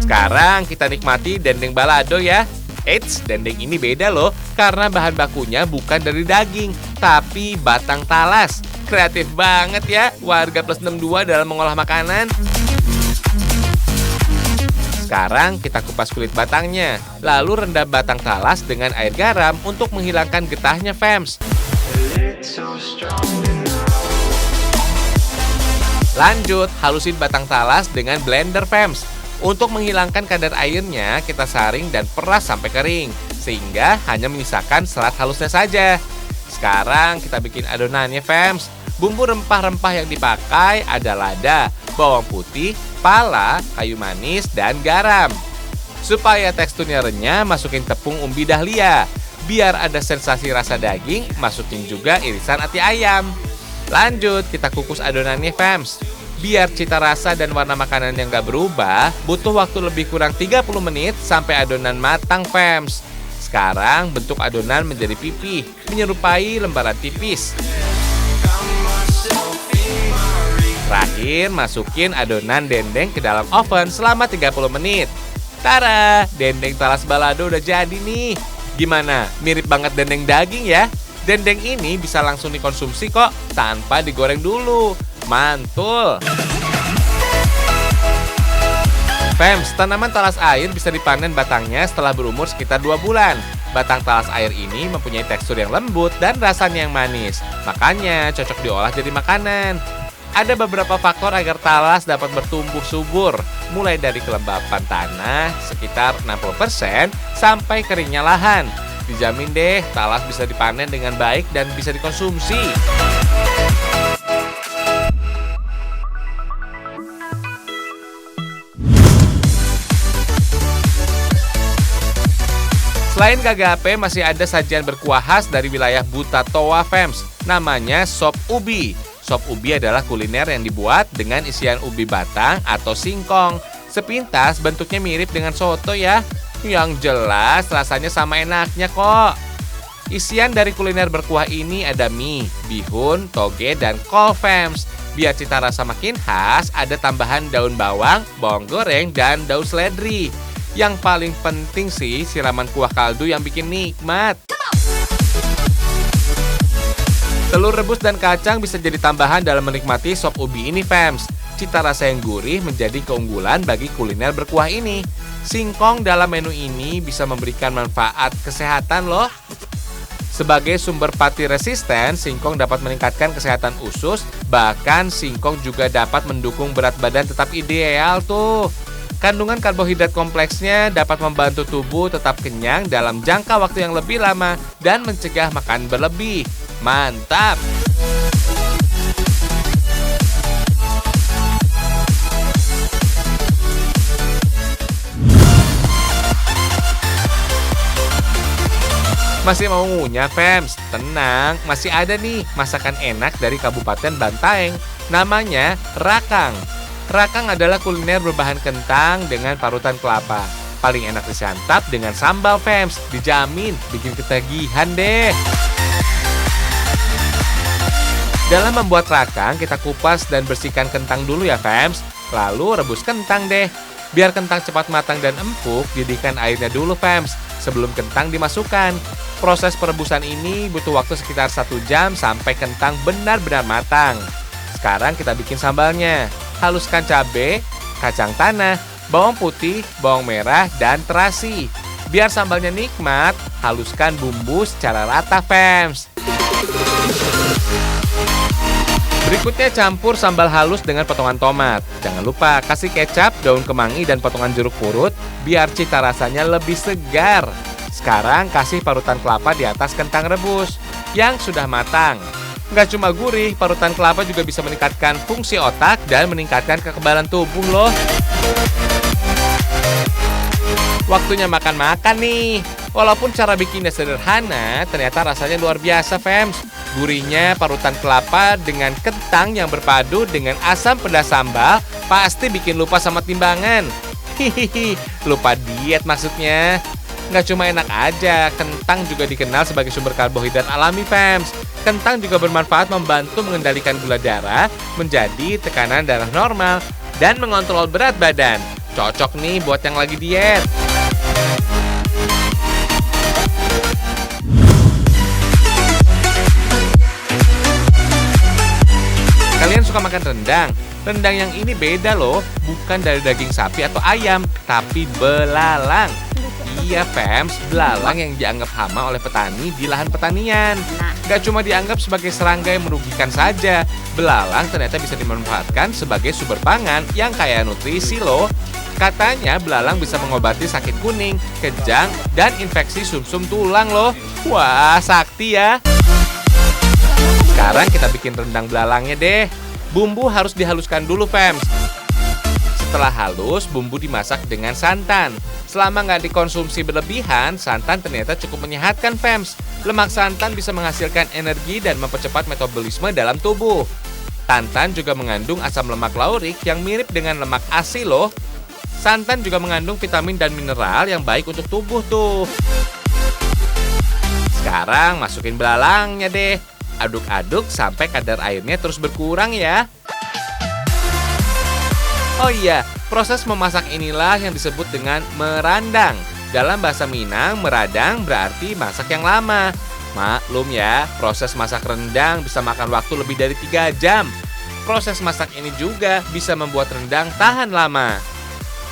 Sekarang kita nikmati dendeng balado ya. Eits, dendeng ini beda loh, karena bahan bakunya bukan dari daging, tapi batang talas. Kreatif banget ya, warga plus 62 dalam mengolah makanan. Sekarang kita kupas kulit batangnya, lalu rendam batang talas dengan air garam untuk menghilangkan getahnya, fams. Lanjut, halusin batang talas dengan blender, fams. Untuk menghilangkan kadar airnya, kita saring dan peras sampai kering, sehingga hanya menyisakan serat halusnya saja. Sekarang kita bikin adonannya, fams. Bumbu rempah-rempah yang dipakai ada lada, bawang putih, pala, kayu manis, dan garam. Supaya teksturnya renyah, masukin tepung umbi dahlia. Biar ada sensasi rasa daging, masukin juga irisan ati ayam. Lanjut, kita kukus adonannya, fams. Biar cita rasa dan warna makanan yang gak berubah, butuh waktu lebih kurang 30 menit sampai adonan matang, fams. Sekarang bentuk adonan menjadi pipih, menyerupai lembaran tipis. Terakhir, masukin adonan dendeng ke dalam oven selama 30 menit. Tara, dendeng talas balado udah jadi nih. Gimana? Mirip banget dendeng daging ya? Dendeng ini bisa langsung dikonsumsi kok, tanpa digoreng dulu. Mantul! Fams, tanaman talas air bisa dipanen batangnya setelah berumur sekitar 2 bulan. Batang talas air ini mempunyai tekstur yang lembut dan rasanya yang manis. Makanya cocok diolah jadi makanan. Ada beberapa faktor agar talas dapat bertumbuh subur, mulai dari kelembapan tanah sekitar 60% sampai keringnya lahan. Dijamin deh, talas bisa dipanen dengan baik dan bisa dikonsumsi. Selain gagape, masih ada sajian berkuah khas dari wilayah Butatoa, fams. Namanya sop ubi. Sop ubi adalah kuliner yang dibuat dengan isian ubi batang atau singkong. Sepintas bentuknya mirip dengan soto ya. Yang jelas rasanya sama enaknya kok. Isian dari kuliner berkuah ini ada mie, bihun, toge, dan kol, fams. Biar cita rasa makin khas, ada tambahan daun bawang, bawang goreng, dan daun seledri. Yang paling penting sih siraman kuah kaldu yang bikin nikmat. Telur rebus dan kacang bisa jadi tambahan dalam menikmati sop ubi ini, fams. Cita rasa yang gurih menjadi keunggulan bagi kuliner berkuah ini. Singkong dalam menu ini bisa memberikan manfaat kesehatan loh. Sebagai sumber pati resisten, singkong dapat meningkatkan kesehatan usus. Bahkan singkong juga dapat mendukung berat badan tetap ideal tuh. Kandungan karbohidrat kompleksnya dapat membantu tubuh tetap kenyang dalam jangka waktu yang lebih lama dan mencegah makan berlebih. Mantap! Masih mau ngunyah, fams? Tenang, masih ada nih masakan enak dari Kabupaten Bantaeng. Namanya rakang. Rakang adalah kuliner berbahan kentang dengan parutan kelapa. Paling enak disantap dengan sambal, fams. Dijamin bikin ketagihan deh. Dalam membuat rakang, kita kupas dan bersihkan kentang dulu ya, fams. Lalu rebus kentang deh. Biar kentang cepat matang dan empuk, didihkan airnya dulu, fams. Sebelum kentang dimasukkan. Proses perebusan ini butuh waktu sekitar 1 jam sampai kentang benar-benar matang. Sekarang kita bikin sambalnya. Haluskan cabai, kacang tanah, bawang putih, bawang merah, dan terasi. Biar sambalnya nikmat, haluskan bumbu secara rata, fams. Berikutnya campur sambal halus dengan potongan tomat. Jangan lupa kasih kecap, daun kemangi, dan potongan jeruk purut biar cita rasanya lebih segar. Sekarang kasih parutan kelapa di atas kentang rebus yang sudah matang. Nggak cuma gurih, parutan kelapa juga bisa meningkatkan fungsi otak dan meningkatkan kekebalan tubuh loh. Waktunya makan-makan nih. Walaupun cara bikinnya sederhana, ternyata rasanya luar biasa, fams. Gurihnya parutan kelapa dengan kentang yang berpadu dengan asam pedas sambal pasti bikin lupa sama timbangan. Hihihi, lupa diet maksudnya. Nggak cuma enak aja, kentang juga dikenal sebagai sumber karbohidrat alami, fams. Kentang juga bermanfaat membantu mengendalikan gula darah, menjadi tekanan darah normal, dan mengontrol berat badan. Cocok nih buat yang lagi diet. Kalian suka makan rendang? Rendang yang ini beda loh, bukan dari daging sapi atau ayam, tapi belalang. Iya, Fems, belalang yang dianggap hama oleh petani di lahan pertanian. Gak cuma dianggap sebagai serangga yang merugikan saja, belalang ternyata bisa dimanfaatkan sebagai sumber pangan yang kaya nutrisi loh. Katanya belalang bisa mengobati sakit kuning, kejang, dan infeksi sumsum tulang loh. Wah, sakti ya. Sekarang kita bikin rendang belalangnya deh. Bumbu harus dihaluskan dulu, Fems. Setelah halus, bumbu dimasak dengan santan. Selama nggak dikonsumsi berlebihan, santan ternyata cukup menyehatkan, Fems. Lemak santan bisa menghasilkan energi dan mempercepat metabolisme dalam tubuh. Santan juga mengandung asam lemak laurik yang mirip dengan lemak ASI loh. Santan juga mengandung vitamin dan mineral yang baik untuk tubuh tuh. Sekarang masukin belalangnya deh. Aduk-aduk sampai kadar airnya terus berkurang ya. Oh iya, proses memasak inilah yang disebut dengan merandang. Dalam bahasa Minang, meradang berarti masak yang lama. Maklum ya, proses masak rendang bisa makan waktu lebih dari 3 jam. Proses masak ini juga bisa membuat rendang tahan lama.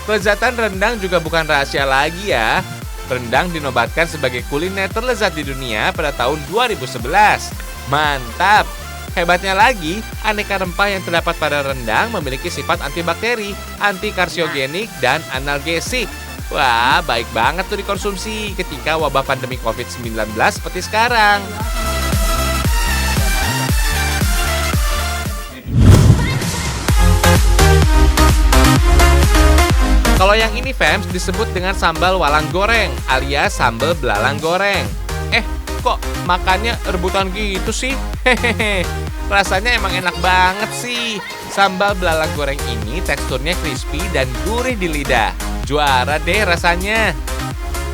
Kelezatan rendang juga bukan rahasia lagi ya. Rendang dinobatkan sebagai kuliner terlezat di dunia pada tahun 2011. Mantap! Hebatnya lagi, aneka rempah yang terdapat pada rendang memiliki sifat antibakteri, antikarsiogenik, dan analgesik. Wah, baik banget tuh dikonsumsi ketika wabah pandemi COVID-19 seperti sekarang. Kalau yang ini, Fems, disebut dengan sambal walang goreng alias sambal belalang goreng. Kok makannya rebutan gitu sih? Hehehe, rasanya emang enak banget sih. Sambal belalang goreng ini teksturnya crispy dan gurih di lidah. Juara deh rasanya.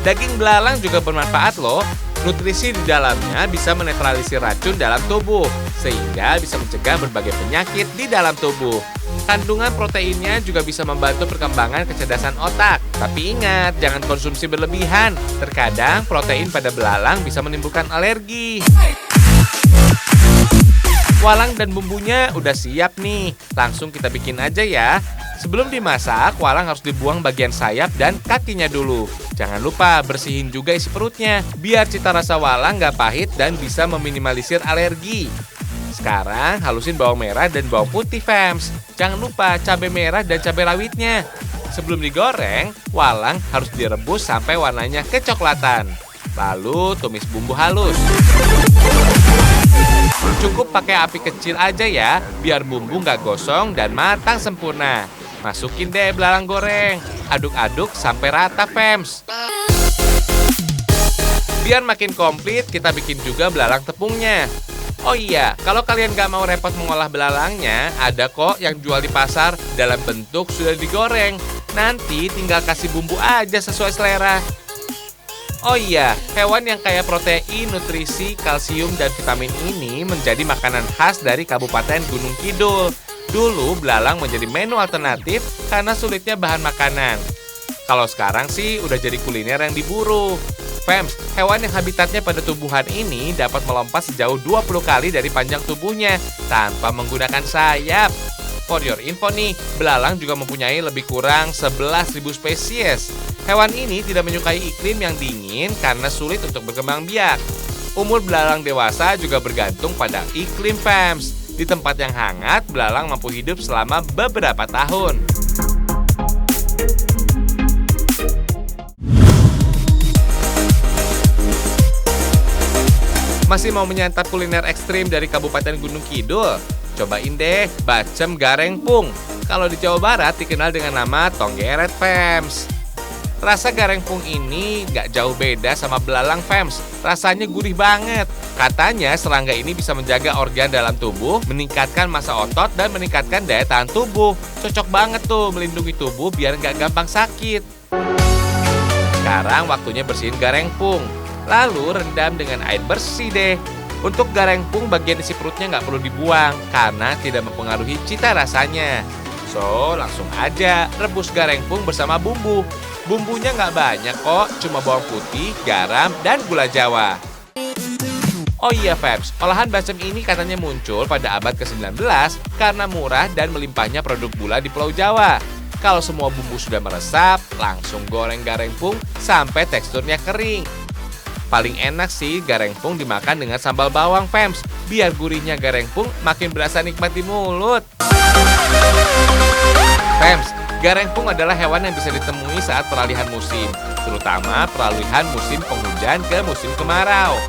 Daging belalang juga bermanfaat loh. Nutrisi di dalamnya bisa menetralisir racun dalam tubuh, sehingga bisa mencegah berbagai penyakit di dalam tubuh. Kandungan proteinnya juga bisa membantu perkembangan kecerdasan otak. Tapi ingat, jangan konsumsi berlebihan. Terkadang protein pada belalang bisa menimbulkan alergi. Walang dan bumbunya udah siap nih. Langsung kita bikin aja ya. Sebelum dimasak, walang harus dibuang bagian sayap dan kakinya dulu. Jangan lupa bersihin juga isi perutnya, biar cita rasa walang nggak pahit dan bisa meminimalisir alergi. Sekarang halusin bawang merah dan bawang putih, Fems. Jangan lupa cabai merah dan cabai rawitnya. Sebelum digoreng, walang harus direbus sampai warnanya kecoklatan. Lalu tumis bumbu halus. Cukup pakai api kecil aja ya, biar bumbu nggak gosong dan matang sempurna. Masukin deh belalang goreng. Aduk-aduk sampai rata, Fems. Biar makin komplit, kita bikin juga belalang tepungnya. Oh iya, kalau kalian gak mau repot mengolah belalangnya, ada kok yang jual di pasar dalam bentuk sudah digoreng. Nanti tinggal kasih bumbu aja sesuai selera. Oh iya, hewan yang kaya protein, nutrisi, kalsium, dan vitamin ini menjadi makanan khas dari Kabupaten Gunung Kidul. Dulu belalang menjadi menu alternatif karena sulitnya bahan makanan. Kalau sekarang sih udah jadi kuliner yang diburu. Fems, hewan yang habitatnya pada tumbuhan ini dapat melompat sejauh 20 kali dari panjang tubuhnya tanpa menggunakan sayap. For your info nih, belalang juga mempunyai lebih kurang 11.000 spesies. Hewan ini tidak menyukai iklim yang dingin karena sulit untuk berkembang biak. Umur belalang dewasa juga bergantung pada iklim, Fems. Di tempat yang hangat, belalang mampu hidup selama beberapa tahun. Masih mau menyantap kuliner ekstrim dari Kabupaten Gunung Kidul? Cobain deh bacem garengpung. Kalau di Jawa Barat dikenal dengan nama tonggeret, Fems. Rasa garengpung ini gak jauh beda sama belalang, Fems. Rasanya gurih banget. Katanya serangga ini bisa menjaga organ dalam tubuh, meningkatkan massa otot, dan meningkatkan daya tahan tubuh. Cocok banget tuh melindungi tubuh biar gak gampang sakit. Sekarang waktunya bersihin garengpung. Lalu rendam dengan air bersih deh. Untuk garengpung bagian isi perutnya nggak perlu dibuang karena tidak mempengaruhi cita rasanya. So, langsung aja rebus garengpung bersama bumbu. Bumbunya nggak banyak kok, cuma bawang putih, garam, dan gula Jawa. Oh iya Febs, olahan bacem ini katanya muncul pada abad ke-19 karena murah dan melimpahnya produk gula di Pulau Jawa. Kalau semua bumbu sudah meresap, langsung goreng garengpung sampai teksturnya kering. Paling enak sih garengpung dimakan dengan sambal bawang Fems, biar gurihnya garengpung makin berasa nikmat di mulut. Fems, garengpung adalah hewan yang bisa ditemui saat peralihan musim, terutama peralihan musim penghujan ke musim kemarau.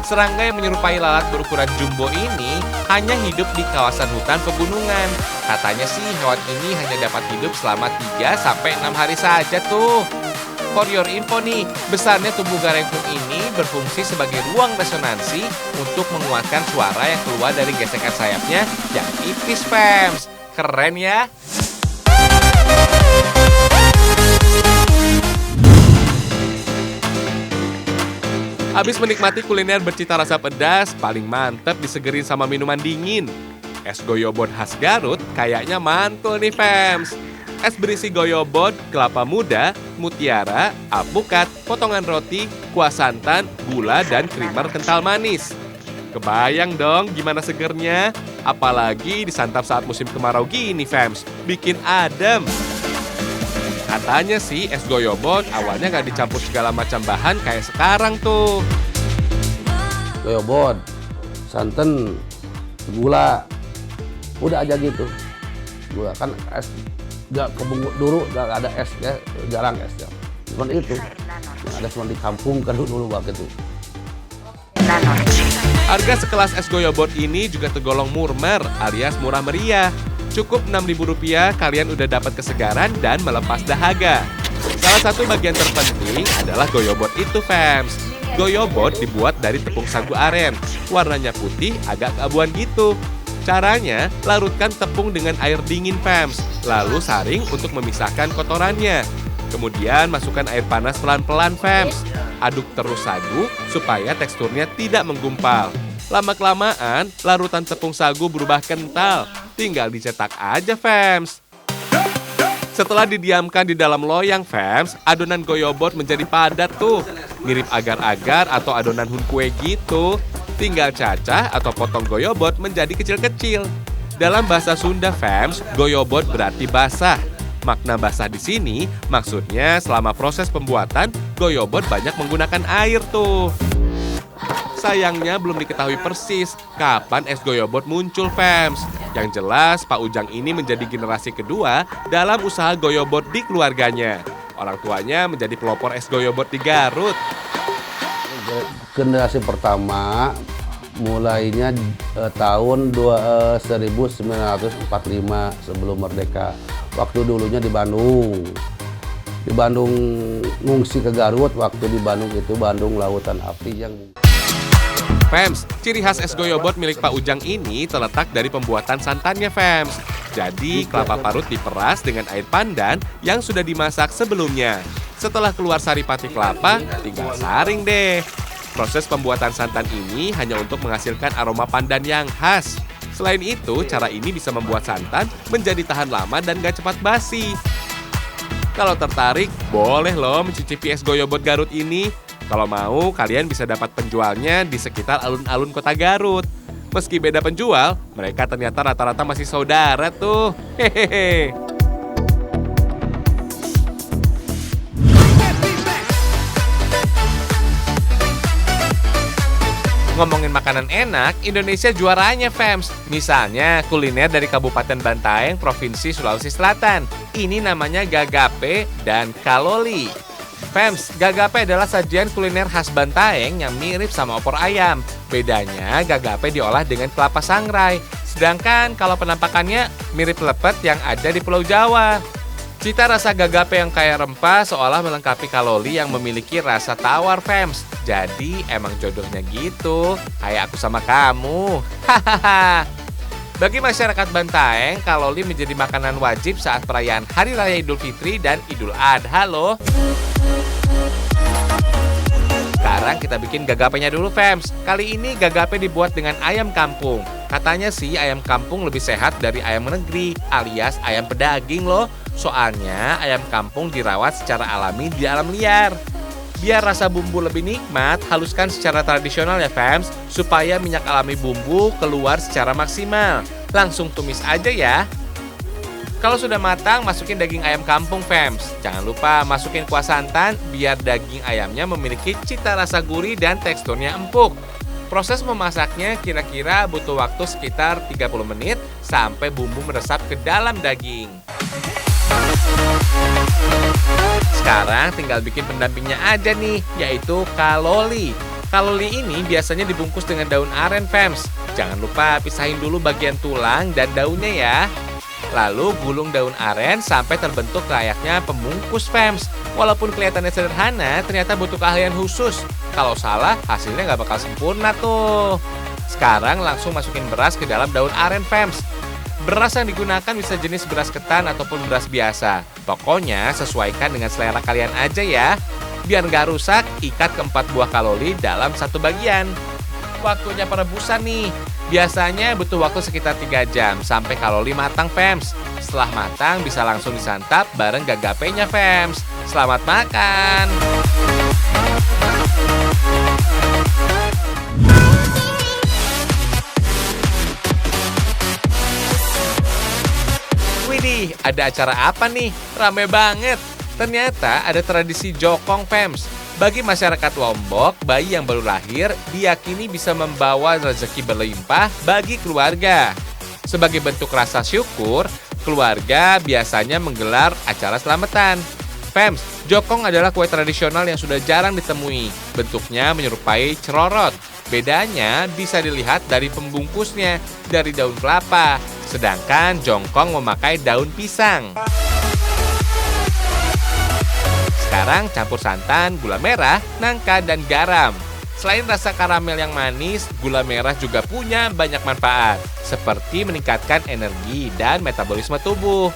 Serangga yang menyerupai lalat berukuran jumbo ini hanya hidup di kawasan hutan pegunungan. Katanya sih hewan ini hanya dapat hidup selama 3-6 hari saja tuh. For your info nih, besarnya tubuh garengpung ini berfungsi sebagai ruang resonansi untuk menguatkan suara yang keluar dari gesekan sayapnya yang tipis, Fems. Keren ya? Habis menikmati kuliner bercita rasa pedas, paling mantep disegerin sama minuman dingin. Es goyobot khas Garut kayaknya mantul nih Fems. Es berisi goyobot, kelapa muda, mutiara, alpukat, potongan roti, kuah santan, gula, dan krimer kental manis. Kebayang dong gimana segernya? Apalagi disantap saat musim kemarau gini Fems, bikin adem. Katanya sih es goyobot awalnya nggak dicampur segala macam bahan kayak sekarang tuh. Goyobot, santan, gula, udah aja gitu. Gula kan es nggak kebungut dulu, nggak ada es ya, jarang es ya. Cuma itu, ada cuma di kampung kan dulu waktu itu. Harga sekelas es goyobot ini juga tergolong murmer alias murah meriah. Cukup Rp6.000 kalian udah dapat kesegaran dan melepas dahaga. Salah satu bagian terpenting adalah goyobot itu Fems. Goyobot dibuat dari tepung sagu aren. Warnanya putih agak keabuan gitu. Caranya, larutkan tepung dengan air dingin Fems. Lalu saring untuk memisahkan kotorannya. Kemudian masukkan air panas pelan-pelan Fems. Aduk terus sagu supaya teksturnya tidak menggumpal. Lama-kelamaan, larutan tepung sagu berubah kental. Tinggal dicetak aja, Fems. Setelah didiamkan di dalam loyang, Fems, adonan goyobot menjadi padat tuh. Mirip agar-agar atau adonan hun kue gitu. Tinggal cacah atau potong goyobot menjadi kecil-kecil. Dalam bahasa Sunda, Fems, goyobot berarti basah. Makna basah di sini maksudnya selama proses pembuatan, goyobot banyak menggunakan air tuh. Sayangnya belum diketahui persis kapan es goyobot muncul, Fems. Yang jelas, Pak Ujang ini menjadi generasi kedua dalam usaha goyobot di keluarganya. Orang tuanya menjadi pelopor es goyobot di Garut. Generasi pertama mulainya tahun 1945 sebelum merdeka. Waktu dulunya di Bandung. Di Bandung ngungsi ke Garut, waktu di Bandung itu Bandung Lautan Api yang... Fems, ciri khas es goyobot milik Pak Ujang ini terletak dari pembuatan santannya, Fems. Jadi, kelapa parut diperas dengan air pandan yang sudah dimasak sebelumnya. Setelah keluar sari pati kelapa, tinggal saring deh. Proses pembuatan santan ini hanya untuk menghasilkan aroma pandan yang khas. Selain itu, cara ini bisa membuat santan menjadi tahan lama dan gak cepat basi. Kalau tertarik, boleh loh mencicipi es goyobot Garut ini. Kalau mau, kalian bisa dapat penjualnya di sekitar alun-alun kota Garut. Meski beda penjual, mereka ternyata rata-rata masih saudara tuh. Hehehe. Ngomongin makanan enak, Indonesia juaranya, Fems. Misalnya, kuliner dari Kabupaten Bantaeng, Provinsi Sulawesi Selatan. Ini namanya gagape dan kaloli. Fems, gagape adalah sajian kuliner khas Bantaeng yang mirip sama opor ayam. Bedanya, gagape diolah dengan kelapa sangrai. Sedangkan kalau penampakannya mirip lepet yang ada di Pulau Jawa. Cita rasa gagape yang kaya rempah seolah melengkapi kaloli yang memiliki rasa tawar, Fems. Jadi emang jodohnya gitu, kayak aku sama kamu. Hahaha. Bagi masyarakat Bantaeng, kaloli menjadi makanan wajib saat perayaan Hari Raya Idul Fitri dan Idul Adha loh. Sekarang Sekarang kita bikin gagapenya dulu, fams. Kali ini gagape dibuat dengan ayam kampung. Katanya sih ayam kampung lebih sehat dari ayam negeri alias ayam pedaging loh. Soalnya ayam kampung dirawat secara alami di alam liar. Biar rasa bumbu lebih nikmat, haluskan secara tradisional ya fams, supaya minyak alami bumbu keluar secara maksimal. Langsung tumis aja ya. Kalau sudah matang, masukin daging ayam kampung fams. Jangan lupa masukin kuah santan biar daging ayamnya memiliki cita rasa gurih dan teksturnya empuk. Proses memasaknya kira-kira butuh waktu sekitar 30 menit sampai bumbu meresap ke dalam daging. Sekarang tinggal bikin pendampingnya aja nih, yaitu kaloli. Kaloli ini biasanya dibungkus dengan daun aren fams. Jangan lupa pisahin dulu bagian tulang dan daunnya ya. Lalu gulung daun aren sampai terbentuk layaknya pembungkus fams. Walaupun kelihatannya sederhana, ternyata butuh keahlian khusus. Kalau salah, hasilnya nggak bakal sempurna tuh. Sekarang langsung masukin beras ke dalam daun aren fams. Beras yang digunakan bisa jenis beras ketan ataupun beras biasa. Pokoknya sesuaikan dengan selera kalian aja ya. Biar nggak rusak, ikat keempat buah kaloli dalam satu bagian. Waktunya perebusan nih. Biasanya butuh waktu sekitar 3 jam sampai kaloli matang fams. Setelah matang bisa langsung disantap bareng gagapenya fams. Selamat makan! Widih, ada acara apa nih? Rame banget. Ternyata ada tradisi jokong fams. Bagi masyarakat Lombok, bayi yang baru lahir diyakini bisa membawa rezeki berlimpah bagi keluarga. Sebagai bentuk rasa syukur, keluarga biasanya menggelar acara selamatan. Fams, jokong adalah kue tradisional yang sudah jarang ditemui. Bentuknya menyerupai cerorot. Bedanya bisa dilihat dari pembungkusnya, dari daun kelapa. Sedangkan jongkong memakai daun pisang. Sekarang campur santan, gula merah, nangka, dan garam. Selain rasa karamel yang manis, gula merah juga punya banyak manfaat, seperti meningkatkan energi dan metabolisme tubuh.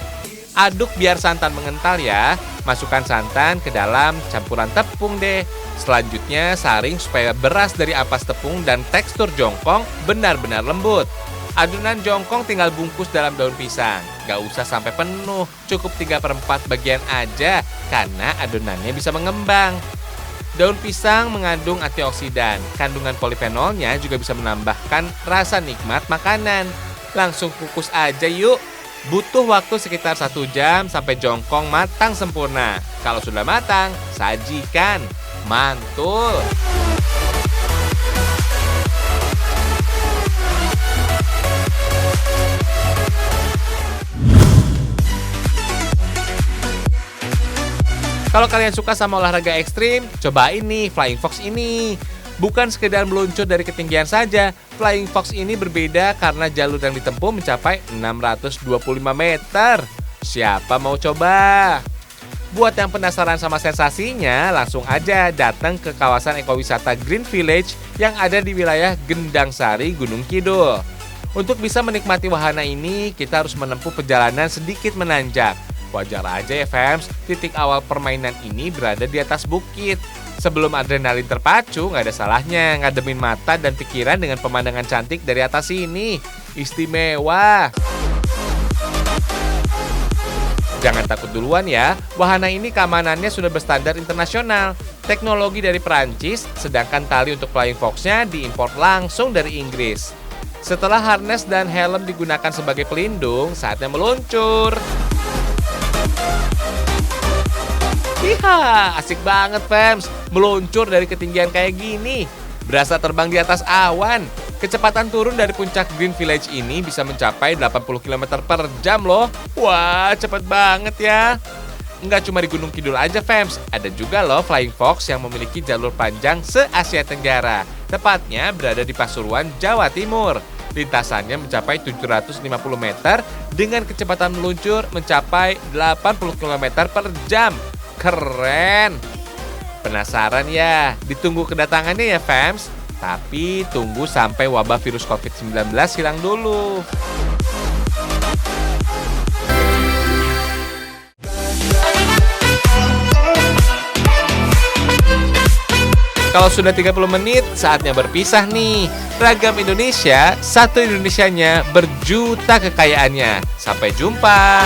Aduk biar santan mengental ya. Masukkan santan ke dalam campuran tepung deh. Selanjutnya saring supaya beras dari ampas tepung dan tekstur jongkong benar-benar lembut. Adonan jongkong tinggal bungkus dalam daun pisang. Gak usah sampai penuh, cukup 3/4 bagian aja karena adonannya bisa mengembang. Daun pisang mengandung antioksidan. Kandungan polifenolnya juga bisa menambahkan rasa nikmat makanan. Langsung kukus aja yuk. Butuh waktu sekitar 1 jam sampai jongkong matang sempurna. Kalau sudah matang, sajikan. Mantul! Kalau kalian suka sama olahraga ekstrim, cobain nih Flying Fox ini. Bukan sekedar meluncur dari ketinggian saja, Flying Fox ini berbeda karena jalur yang ditempuh mencapai 625 meter. Siapa mau coba? Buat yang penasaran sama sensasinya, langsung aja datang ke kawasan ekowisata Green Village yang ada di wilayah Gendang Sari, Gunung Kidul. Untuk bisa menikmati wahana ini, kita harus menempuh perjalanan sedikit menanjak. Wajar aja ya fams, titik awal permainan ini berada di atas bukit. Sebelum adrenalin terpacu, nggak ada salahnya ngademin mata dan pikiran dengan pemandangan cantik dari atas sini. Istimewa! Jangan takut duluan ya, wahana ini keamanannya sudah berstandar internasional. Teknologi dari Perancis, sedangkan tali untuk Flying Fox-nya diimpor langsung dari Inggris. Setelah harness dan helm digunakan sebagai pelindung, saatnya meluncur. Iha, asik banget fams, meluncur dari ketinggian kayak gini. Berasa terbang di atas awan. Kecepatan turun dari puncak Green Village ini bisa mencapai 80 km per jam loh. Wah, cepet banget ya. Nggak cuma di Gunung Kidul aja fams, ada juga loh Flying Fox yang memiliki jalur panjang se-Asia Tenggara. Tepatnya berada di Pasuruan, Jawa Timur. Lintasannya mencapai 750 meter dengan kecepatan meluncur mencapai 80 km per jam. Keren! Penasaran ya? Ditunggu kedatangannya ya fams? Tapi tunggu sampai wabah virus COVID-19 hilang dulu. Kalau sudah 30 menit, saatnya berpisah nih. Ragam Indonesia, satu Indonesianya, berjuta kekayaannya. Sampai jumpa.